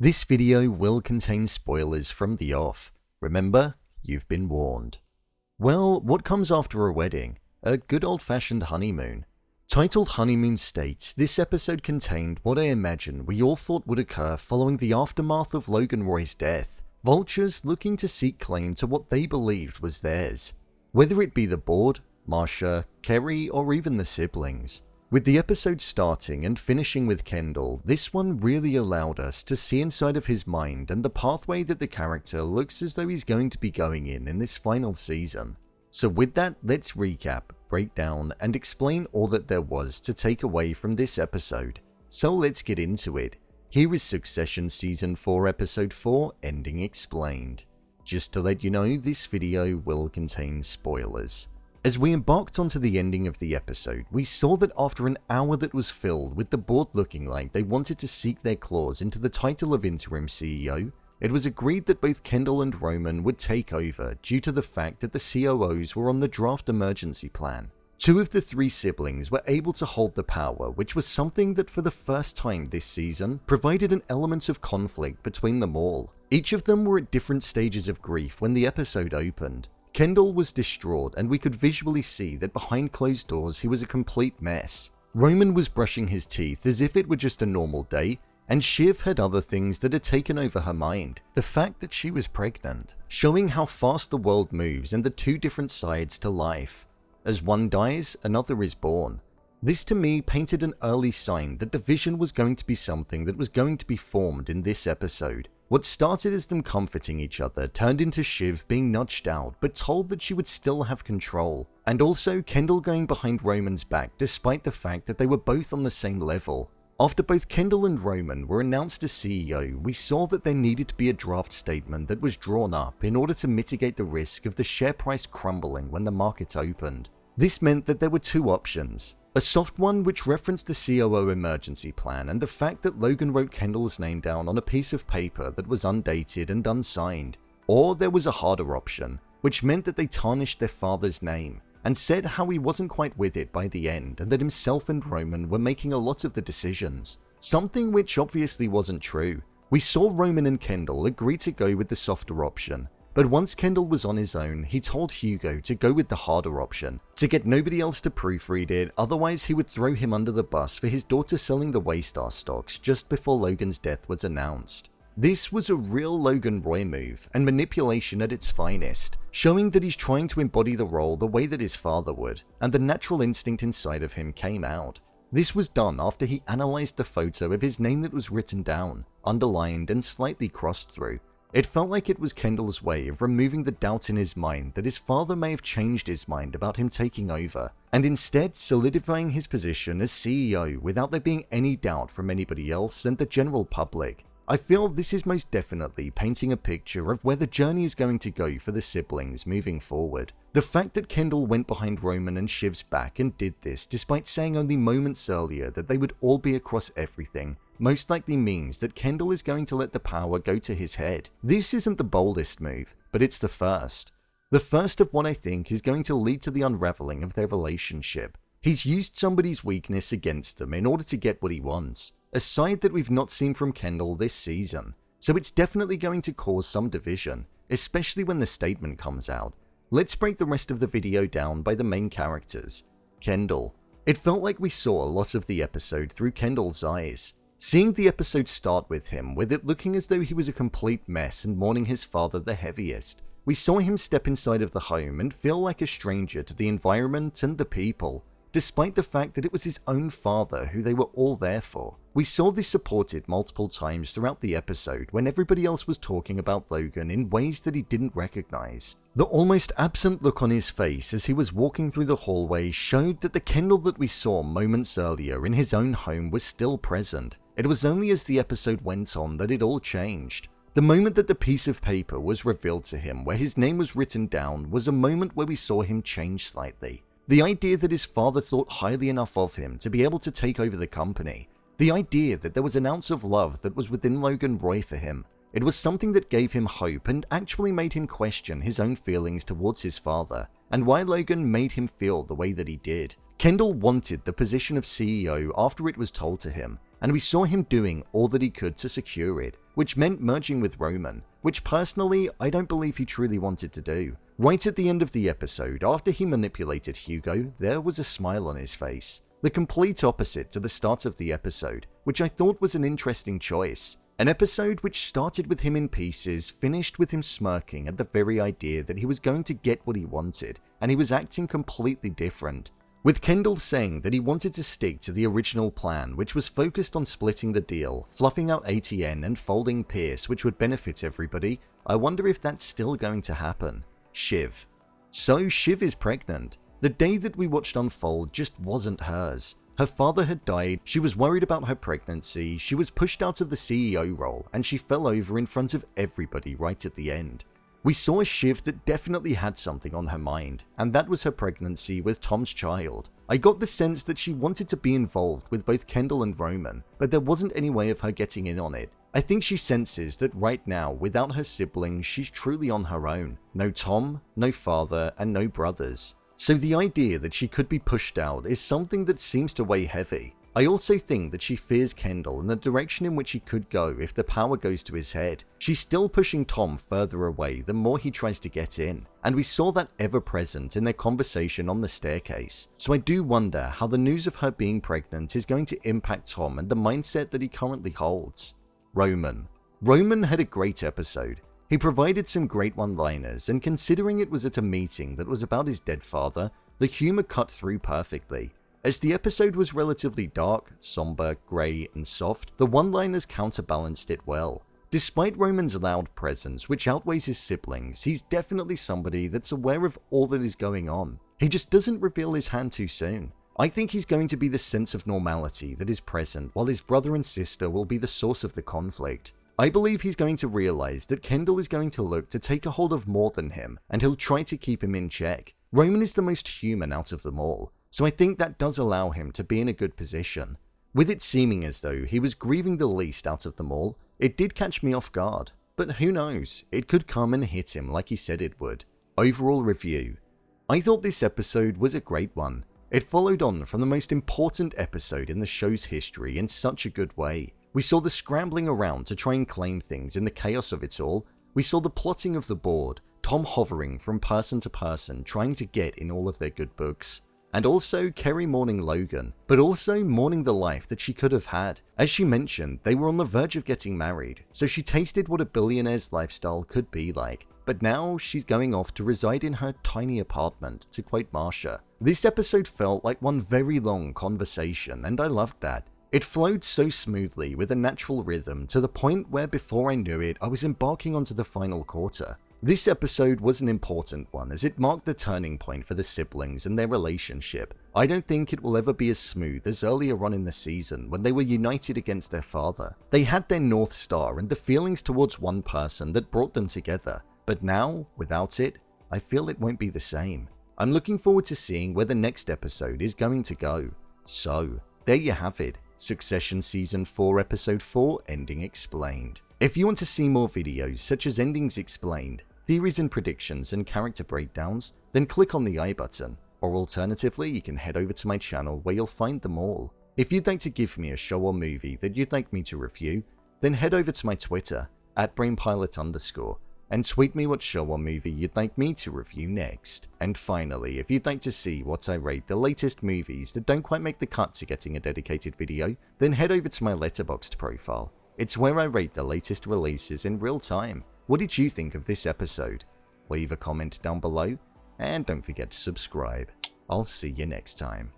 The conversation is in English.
This video will contain spoilers from the off. Remember, you've been warned. Well, what comes after a wedding? A good old-fashioned honeymoon. Titled Honeymoon states, this episode contained what I imagine we all thought would occur following the aftermath of Logan Roy's death. Vultures looking to seek claim to what they believed was theirs. Whether it be the board, Marsha, Kerri, or even the siblings. With the episode starting and finishing with Kendall, this one really allowed us to see inside of his mind and the pathway that the character looks as though he's going to be going in this final season. So with that, let's recap, break down, and explain all that there was to take away from this episode. So let's get into it. Here is Succession Season 4 Episode 4, Ending Explained. Just to let you know, this video will contain spoilers. As we embarked onto the ending of the episode, we saw that after an hour that was filled with the board looking like they wanted to seek their claws into the title of interim CEO, it was agreed that both Kendall and Roman would take over due to the fact that the COOs were on the draft emergency plan. Two of the three siblings were able to hold the power, which was something that for the first time this season provided an element of conflict between them all. Each of them were at different stages of grief when the episode opened. Kendall was distraught, and we could visually see that behind closed doors he was a complete mess. Roman was brushing his teeth as if it were just a normal day, and Shiv had other things that had taken over her mind. The fact that she was pregnant, showing how fast the world moves and the two different sides to life. As one dies, another is born. This to me painted an early sign that the vision was going to be something that was going to be formed in this episode. What started as them comforting each other turned into Shiv being nudged out but told that she would still have control, and also Kendall going behind Roman's back despite the fact that they were both on the same level. After both Kendall and Roman were announced as CEO, we saw that there needed to be a draft statement that was drawn up in order to mitigate the risk of the share price crumbling when the market opened. This meant that there were two options. A soft one which referenced the COO emergency plan and the fact that Logan wrote Kendall's name down on a piece of paper that was undated and unsigned. Or there was a harder option, which meant that they tarnished their father's name and said how he wasn't quite with it by the end and that himself and Roman were making a lot of the decisions. Something which obviously wasn't true. We saw Roman and Kendall agree to go with the softer option. But once Kendall was on his own, he told Hugo to go with the harder option, to get nobody else to proofread it, otherwise he would throw him under the bus for his daughter selling the Waystar stocks just before Logan's death was announced. This was a real Logan Roy move, and manipulation at its finest, showing that he's trying to embody the role the way that his father would, and the natural instinct inside of him came out. This was done after he analysed the photo of his name that was written down, underlined and slightly crossed through. It felt like it was Kendall's way of removing the doubt in his mind that his father may have changed his mind about him taking over, and instead solidifying his position as CEO without there being any doubt from anybody else and the general public. I feel this is most definitely painting a picture of where the journey is going to go for the siblings moving forward. The fact that Kendall went behind Roman and Shiv's back and did this despite saying only moments earlier that they would all be across everything most likely means that Kendall is going to let the power go to his head. This isn't the boldest move, but it's the first. The first of what I think is going to lead to the unraveling of their relationship. He's used somebody's weakness against them in order to get what he wants, a side that we've not seen from Kendall this season, so it's definitely going to cause some division, especially when the statement comes out. Let's break the rest of the video down by the main characters. Kendall. It felt like we saw a lot of the episode through Kendall's eyes. Seeing the episode start with him, with it looking as though he was a complete mess and mourning his father the heaviest, we saw him step inside of the home and feel like a stranger to the environment and the people, despite the fact that it was his own father who they were all there for. We saw this supported multiple times throughout the episode when everybody else was talking about Logan in ways that he didn't recognize. The almost absent look on his face as he was walking through the hallway showed that the Kendall that we saw moments earlier in his own home was still present. It was only as the episode went on that it all changed. The moment that the piece of paper was revealed to him where his name was written down was a moment where we saw him change slightly. The idea that his father thought highly enough of him to be able to take over the company. The idea that there was an ounce of love that was within Logan Roy for him. It was something that gave him hope and actually made him question his own feelings towards his father, and why Logan made him feel the way that he did. Kendall wanted the position of CEO after it was told to him, and we saw him doing all that he could to secure it. which meant merging with Roman, which personally I don't believe he truly wanted to do. Right at the end of the episode, after he manipulated Hugo, there was a smile on his face. The complete opposite to the start of the episode, which I thought was an interesting choice. An episode which started with him in pieces, finished with him smirking at the very idea that he was going to get what he wanted, and he was acting completely different. With Kendall saying that he wanted to stick to the original plan, which was focused on splitting the deal, fluffing out ATN and folding Pierce, which would benefit everybody, I wonder if that's still going to happen. Shiv. So Shiv is pregnant. The day that we watched unfold just wasn't hers. Her father had died, she was worried about her pregnancy, she was pushed out of the CEO role, and she fell over in front of everybody right at the end. We saw a Shiv that definitely had something on her mind, and that was her pregnancy with Tom's child. I got the sense that she wanted to be involved with both Kendall and Roman, but there wasn't any way of her getting in on it. I think she senses that right now, without her siblings, she's truly on her own. No Tom, no father, and no brothers. So the idea that she could be pushed out is something that seems to weigh heavy. I also think that she fears Kendall and the direction in which he could go if the power goes to his head. She's still pushing Tom further away the more he tries to get in, and we saw that ever present in their conversation on the staircase. So I do wonder how the news of her being pregnant is going to impact Tom and the mindset that he currently holds. Roman. Roman had a great episode. He provided some great one-liners, and considering it was at a meeting that was about his dead father, the humor cut through perfectly. As the episode was relatively dark, somber, grey, and soft, the one-liners counterbalanced it well. Despite Roman's loud presence, which outweighs his siblings, he's definitely somebody that's aware of all that is going on. He just doesn't reveal his hand too soon. I think he's going to be the sense of normality that is present, while his brother and sister will be the source of the conflict. I believe he's going to realize that Kendall is going to look to take a hold of more than him, and he'll try to keep him in check. Roman is the most human out of them all, so I think that does allow him to be in a good position. With it seeming as though he was grieving the least out of them all, it did catch me off guard, but who knows, it could come and hit him like he said it would. Overall review. I thought this episode was a great one. It followed on from the most important episode in the show's history in such a good way. We saw the scrambling around to try and claim things in the chaos of it all. We saw the plotting of the board, Tom hovering from person to person trying to get in all of their good books. And also Kerri mourning Logan, but also mourning the life that she could have had. As she mentioned, they were on the verge of getting married, so she tasted what a billionaire's lifestyle could be like. But now she's going off to reside in her tiny apartment, to quote Marsha. This episode felt like one very long conversation, and I loved that. It flowed so smoothly with a natural rhythm to the point where before I knew it, I was embarking onto the final quarter. This episode was an important one as it marked the turning point for the siblings and their relationship. I don't think it will ever be as smooth as earlier on in the season when they were united against their father. They had their North Star and the feelings towards one person that brought them together, but now, without it, I feel it won't be the same. I'm looking forward to seeing where the next episode is going to go. So, there you have it. Succession Season 4 Episode 4 Ending Explained. If you want to see more videos such as Endings Explained, theories and predictions and character breakdowns, then click on the I button, or alternatively you can head over to my channel where you'll find them all. If you'd like to give me a show or movie that you'd like me to review, then head over to my Twitter, @brainpilot_, and tweet me what show or movie you'd like me to review next. And finally, if you'd like to see what I rate the latest movies that don't quite make the cut to getting a dedicated video, then head over to my Letterboxd profile. It's where I rate the latest releases in real time. What did you think of this episode? Leave a comment down below, and don't forget to subscribe. I'll see you next time.